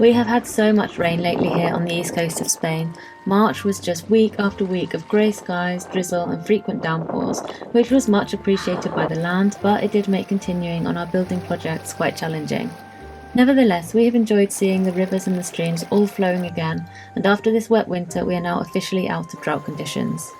We have had so much rain lately here on the east coast of Spain. March was just week after week of grey skies, drizzle and frequent downpours, which was much appreciated by the land, but it did make continuing on our building projects quite challenging. Nevertheless, we have enjoyed seeing the rivers and the streams all flowing again, and after this wet winter we are now officially out of drought conditions.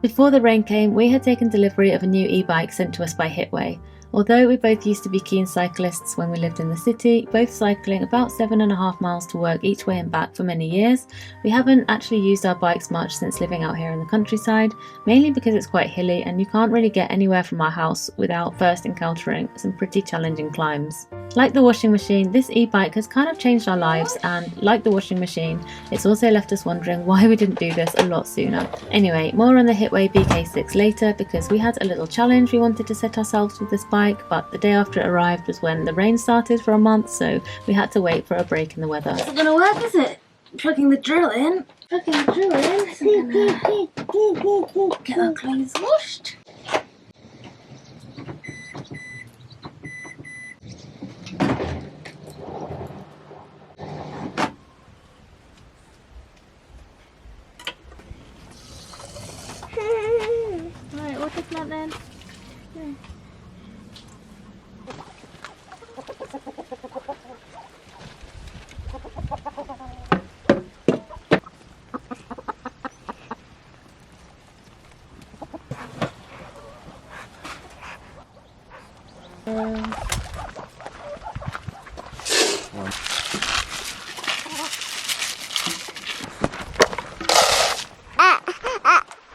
Before the rain came, we had taken delivery of a new e-bike sent to us by Hitway. Although we both used to be keen cyclists when we lived in the city, both cycling about 7.5 miles to work each way and back for many years, we haven't actually used our bikes much since living out here in the countryside, mainly because it's quite hilly and you can't really get anywhere from our house without first encountering some pretty challenging climbs. Like the washing machine, this e-bike has kind of changed our lives, and like the washing machine, it's also left us wondering why we didn't do this a lot sooner. Anyway, more on the Hitway BK6 later, because we had a little challenge we wanted to set ourselves with this bike, but the day after it arrived was when the rain started for a month, so we had to wait for a break in the weather. It's not gonna work, is it? Plugging the drill in. Get our clothes washed. Right, water plant then.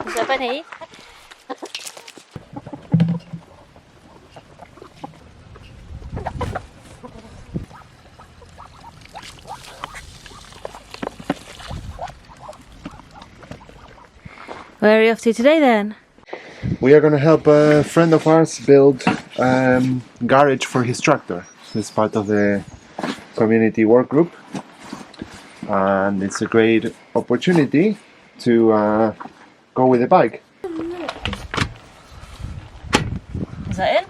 Is that funny? Where are you off to today then? We are going to help a friend of ours build garage for his tractor. It's part of the community work group, and it's a great opportunity to go with a bike. Is that in?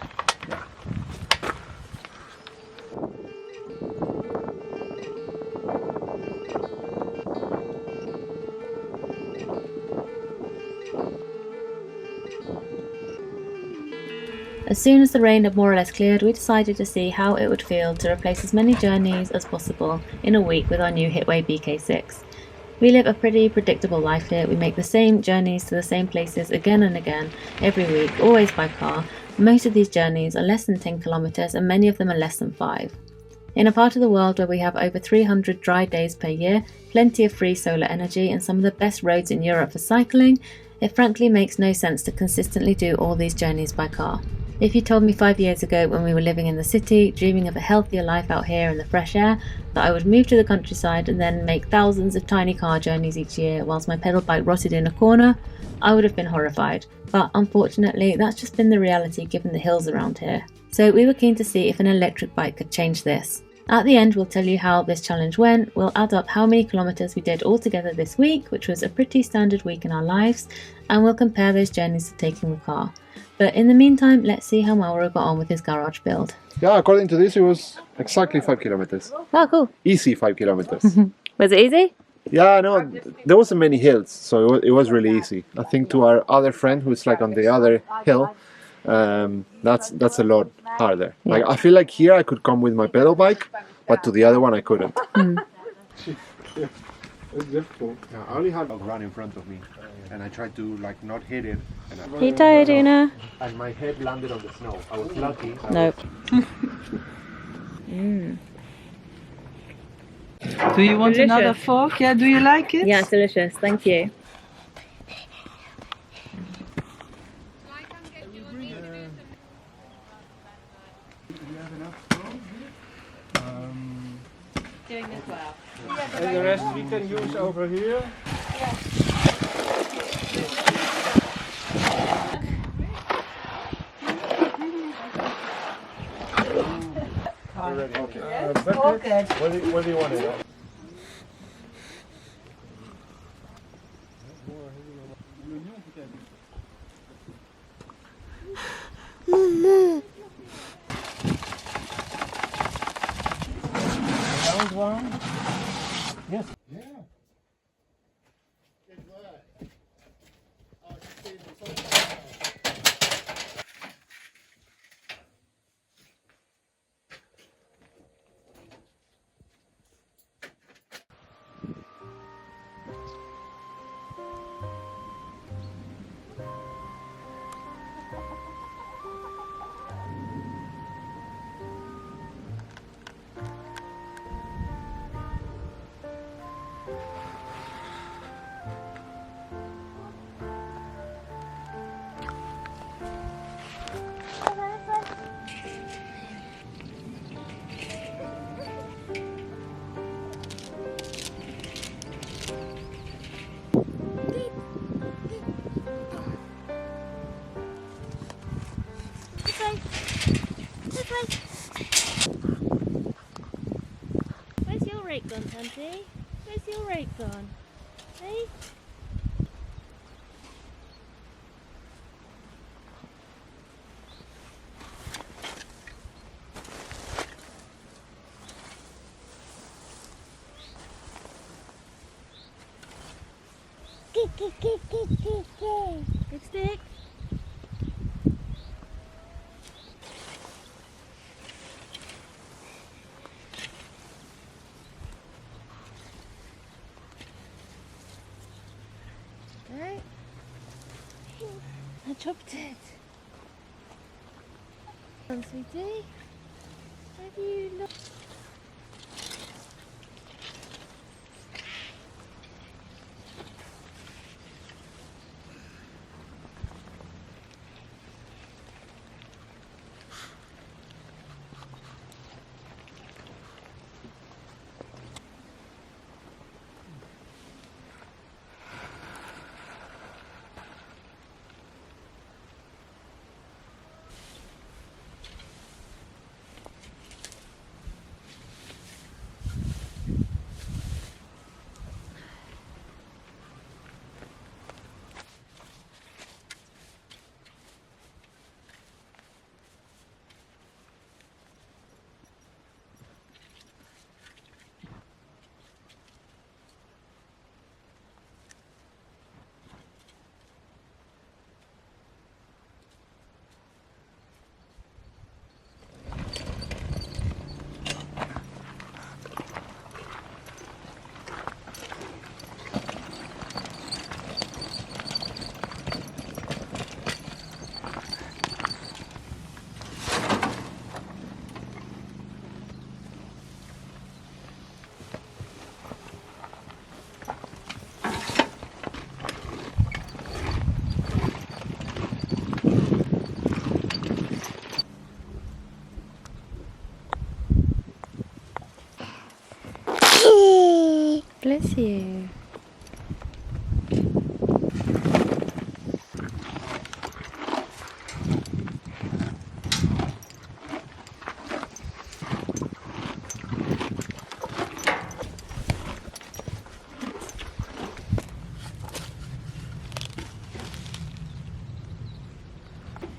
As soon as the rain had more or less cleared, we decided to see how it would feel to replace as many journeys as possible in a week with our new Hitway BK6. We live a pretty predictable life here. We make the same journeys to the same places again and again, every week, always by car. Most of these journeys are less than 10 kilometers and many of them are less than 5. In a part of the world where we have over 300 dry days per year, plenty of free solar energy and some of the best roads in Europe for cycling, it frankly makes no sense to consistently do all these journeys by car. If you told me 5 years ago when we were living in the city, dreaming of a healthier life out here in the fresh air, that I would move to the countryside and then make thousands of tiny car journeys each year whilst my pedal bike rotted in a corner, I would have been horrified. But unfortunately, that's just been the reality given the hills around here. So we were keen to see if an electric bike could change this. At the end, we'll tell you how this challenge went, we'll add up how many kilometers we did altogether this week, which was a pretty standard week in our lives, and we'll compare those journeys to taking the car. But in the meantime, let's see how Mauro got on with his garage build. Yeah, according to this, it was exactly 5 kilometers. Oh, cool. Easy 5 kilometers. Was it easy? Yeah, no, there wasn't many hills, so it was really easy. I think to our other friend who's like on the other hill, that's a lot harder. Yeah. Like I feel like here I could come with my pedal bike, but to the other one I couldn't. It's difficult. Yeah, I only had a run in front of me, and I tried to like not hit it. And Are you tired, Una? And my head landed on the snow. I was lucky. Nope. Do you want Delicious. another fork? Yeah, do you like it? Yeah, it's delicious. Thank you. Doing as well. And the rest we can use over here. ready. Okay. All good. What do you want it? Round one. Yes. Yeah. Where's your rake gone, Tanty? Where's your rake gone? Hey? Big stick. Right. I dropped it. Come on, sweetie. Have you looked? Bless you.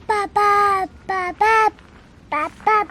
Ba ba ba ba ba ba.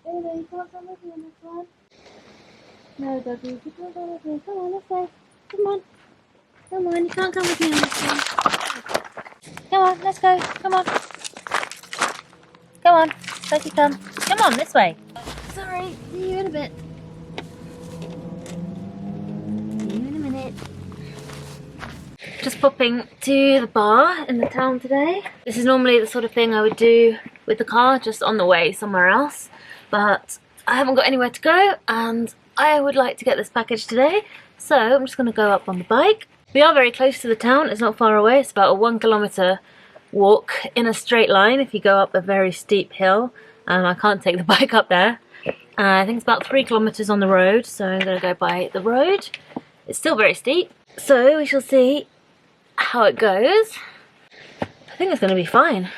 Baby, you can't come with me on this one. No, Doggy, you can't come with me. Come on, let's go. Come on. Come on, you can't come with me on this one. Come on, let's go. Come on. Come on, Sophie, come. Come on, this way. Sorry, see you in a bit. See you in a minute. Just popping to the bar in the town today. This is normally the sort of thing I would do with the car just on the way somewhere else, but I haven't got anywhere to go and I would like to get this package today, so I'm just going to go up on the bike. We are very close to the town, it's not far away, it's about a 1 kilometre walk in a straight line if you go up a very steep hill. I can't take the bike up there. I think it's about 3 kilometres on the road, so I'm going to go by the road. It's still very steep, so we shall see how it goes. I think it's going to be fine.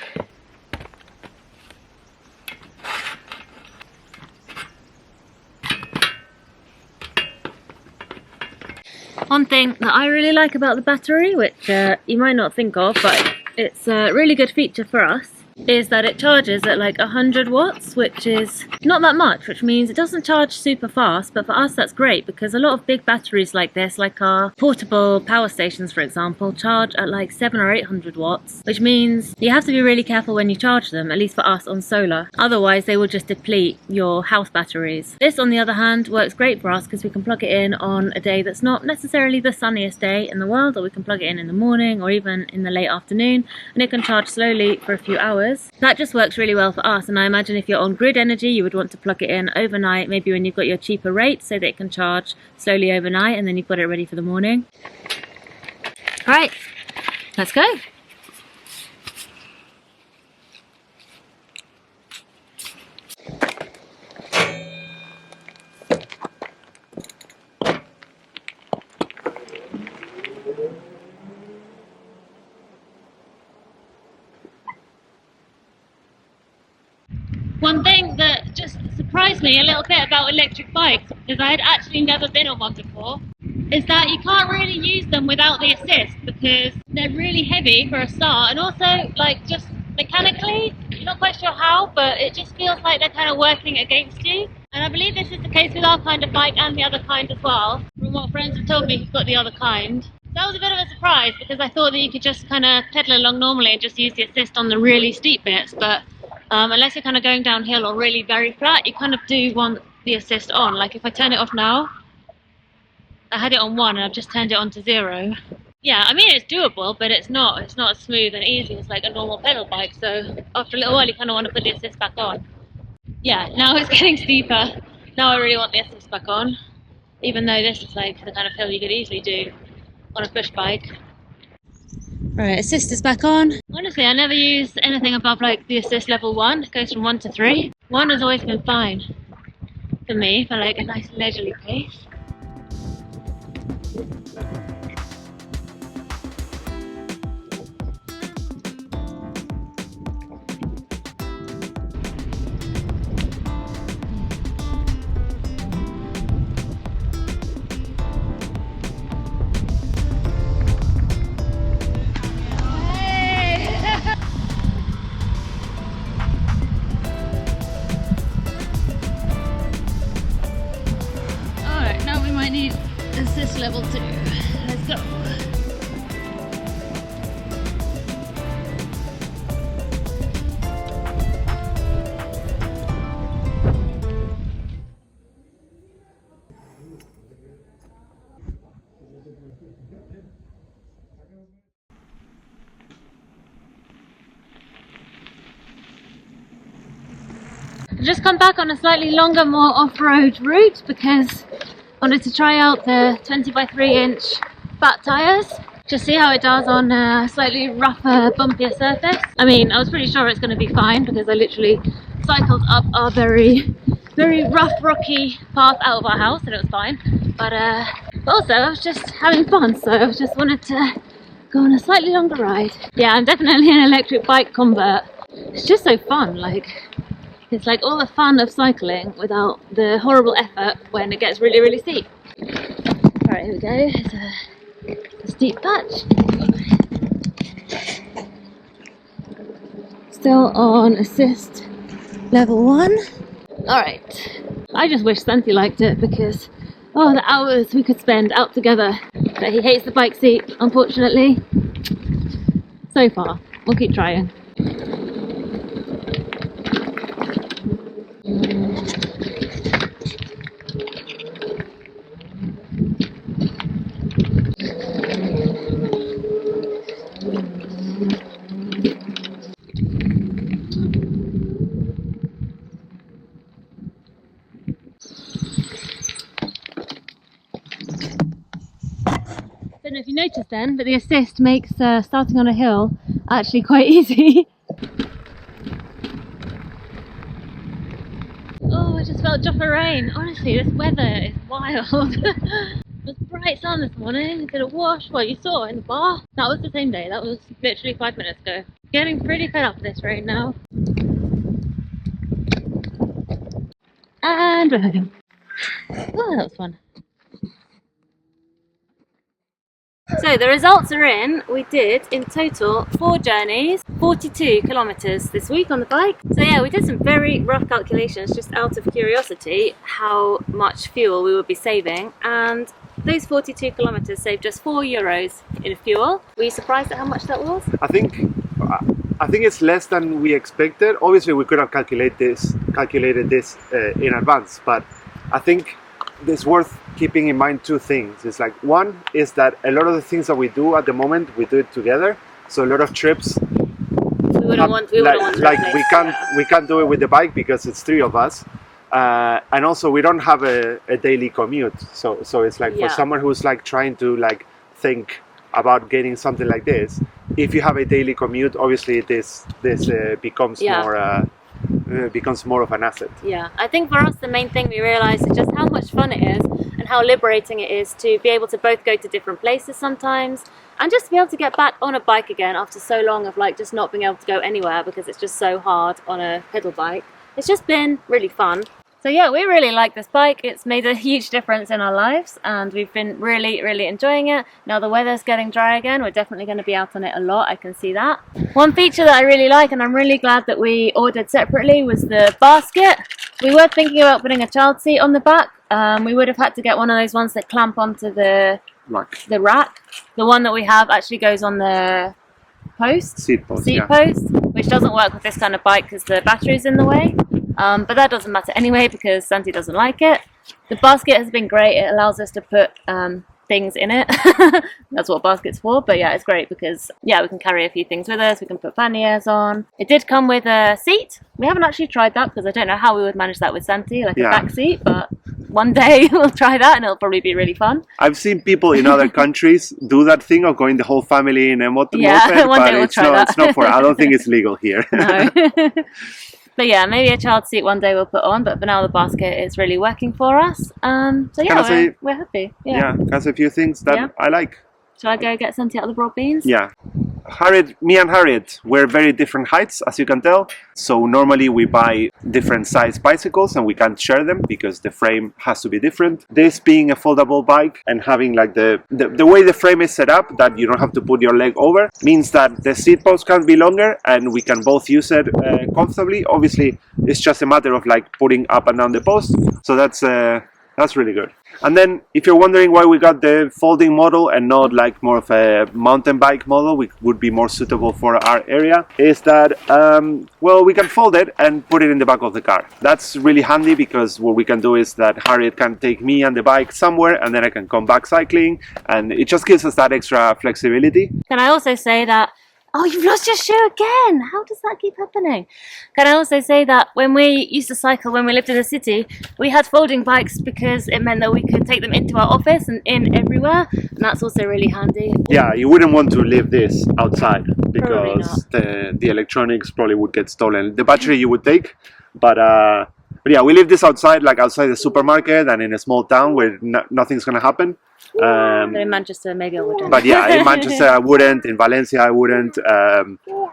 One thing that I really like about the battery, which you might not think of, but it's a really good feature for us, is that it charges at like 100 watts, which is not that much, which means it doesn't charge super fast, but for us that's great because a lot of big batteries like this, like our portable power stations for example, charge at like 700 or 800 watts, which means you have to be really careful when you charge them, at least for us on solar, otherwise they will just deplete your house batteries. This on the other hand works great for us because we can plug it in on a day that's not necessarily the sunniest day in the world, or we can plug it in the morning or even in the late afternoon, and it can charge slowly for a few hours. That just works really well for us, and I imagine if you're on grid energy you would want to plug it in overnight, maybe when you've got your cheaper rate, so that it can charge slowly overnight and then you've got it ready for the morning. Alright, let's go! One thing that just surprised me a little bit about electric bikes, because I had actually never been on one before, is that you can't really use them without the assist because they're really heavy for a start, and also like just mechanically, you're not quite sure how, but it just feels like they're kind of working against you. And I believe this is the case with our kind of bike and the other kind as well, from what friends have told me who've got the other kind. That was a bit of a surprise because I thought that you could just kind of pedal along normally and just use the assist on the really steep bits, but unless you're kind of going downhill or really very flat, you kind of do want the assist on. Like if I turn it off now, I had it on 1 and I've just turned it on to 0. Yeah, I mean it's doable, but it's not as smooth and easy as like a normal pedal bike, so after a little while you kind of want to put the assist back on. Yeah, now it's getting steeper. Now I really want the assist back on, even though this is like the kind of hill you could easily do on a push bike. Right, assist is back on. Honestly, I never use anything above like the assist level 1. It goes from 1 to 3. 1 has always been fine for me, for like a nice leisurely pace. Need assist level 2. Let's go. I've just come back on a slightly longer, more off-road route because I wanted to try out the 20 by 3 inch fat tyres, just see how it does on a slightly rougher, bumpier surface. I mean, I was pretty sure it's going to be fine because I literally cycled up our very rough, rocky path out of our house and it was fine. But also I was just having fun, so I just wanted to go on a slightly longer ride. Yeah, I'm definitely an electric bike convert. It's just so fun, like it's like all the fun of cycling without the horrible effort when it gets really, really steep. Alright, here we go. It's a steep patch. Still on assist level 1. Alright. I just wish Santi liked it because, oh, the hours we could spend out together. But he hates the bike seat, unfortunately. So far. We'll keep trying. Don't know if you noticed then, but the assist makes starting on a hill actually quite easy. Oh, I just felt a drop of rain. Honestly, this weather is wild. It was bright sun this morning, did a wash, what you saw in the bar. That was the same day, that was literally 5 minutes ago. Getting pretty fed up with this rain now. And we're home. Oh, that was fun. So the results are in. We did in total 4 journeys, 42 kilometers this week on the bike. So yeah, we did some very rough calculations just out of curiosity how much fuel we would be saving, and those 42 kilometers saved just €4 in fuel. Were you surprised at how much that was? I think it's less than we expected. Obviously we could have calculated this in advance, but I think it's worth keeping in mind 2 things. It's like, one is that a lot of the things that we do at the moment, we do it together. So a lot of trips, we can't do it with the bike because it's 3 of us, and also we don't have a daily commute. So it's like, for someone who's like trying to like think about getting something like this, if you have a daily commute, obviously this becomes more of an asset. Yeah, I think for us the main thing we realised is just how much fun it is and how liberating it is to be able to both go to different places sometimes, and just to be able to get back on a bike again after so long of like just not being able to go anywhere because it's just so hard on a pedal bike. It's just been really fun. So yeah, we really like this bike. It's made a huge difference in our lives and we've been really enjoying it. Now the weather's getting dry again, we're definitely going to be out on it a lot, I can see that. One feature that I really like, and I'm really glad that we ordered separately, was the basket. We were thinking about putting a child seat on the back. We would have had to get one of those ones that clamp onto the rack. The one that we have actually goes on the seat post, which doesn't work with this kind of bike because the battery's in the way. But that doesn't matter anyway because Santi doesn't like it. The basket has been great. It allows us to put things in it. That's what a basket's for. But yeah, it's great because yeah, we can carry a few things with us. We can put panniers on. It did come with a seat. We haven't actually tried that because I don't know how we would manage that with Santi, like a back seat. But one day we'll try that and it'll probably be really fun. I've seen people in other countries do that thing of going the whole family in a moped, one day we'll try that. It's not for. I don't think it's legal here. No. But yeah, maybe a child seat one day we'll put on, but for now the basket is really working for us. So yeah, we're happy. Yeah, that's a few things that I like. Shall I go get Santi out of the broad beans? Yeah. Me and Harriet, we're very different heights, as you can tell. So normally we buy different size bicycles and we can't share them because the frame has to be different. This being a foldable bike and having like the way the frame is set up, that you don't have to put your leg over, means that the seat post can be longer and we can both use it comfortably. Obviously, it's just a matter of like putting up and down the post. So that's really good. And then if you're wondering why we got the folding model and not like more of a mountain bike model, which would be more suitable for our area, is that well, we can fold it and put it in the back of the car. That's really handy because what we can do is that Harriet can take me and the bike somewhere and then I can come back cycling, and it just gives us that extra flexibility. Can I also say that, oh, you've lost your shoe again! How does that keep happening? Can I also say that when we used to cycle, when we lived in the city, we had folding bikes because it meant that we could take them into our office and in everywhere, and that's also really handy. Yeah, you wouldn't want to leave this outside because the electronics probably would get stolen. The battery you would take, but yeah, we leave this outside, like outside the supermarket and in a small town where nothing's gonna happen. But in Manchester, maybe I wouldn't. But yeah, in Manchester I wouldn't. In Valencia I wouldn't.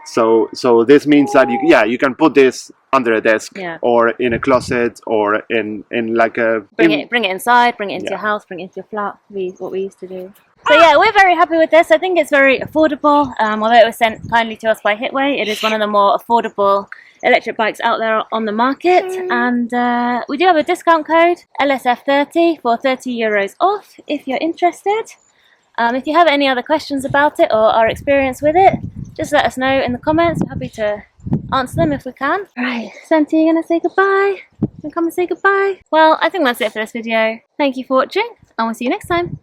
So this means that you can put this under a desk or in a closet or in like a bring it inside, bring it into your house, bring it into your flat. What we used to do. So yeah, we're very happy with this. I think it's very affordable. Although it was sent kindly to us by Hitway, it is one of the more affordable electric bikes out there on the market, and we do have a discount code LSF30 for €30 off if you're interested. If you have any other questions about it or our experience with it, just let us know in the comments. We're happy to answer them if we can. Right, Santi, you gonna say goodbye? Come and say goodbye? Well, I think that's it for this video. Thank you for watching and we'll see you next time.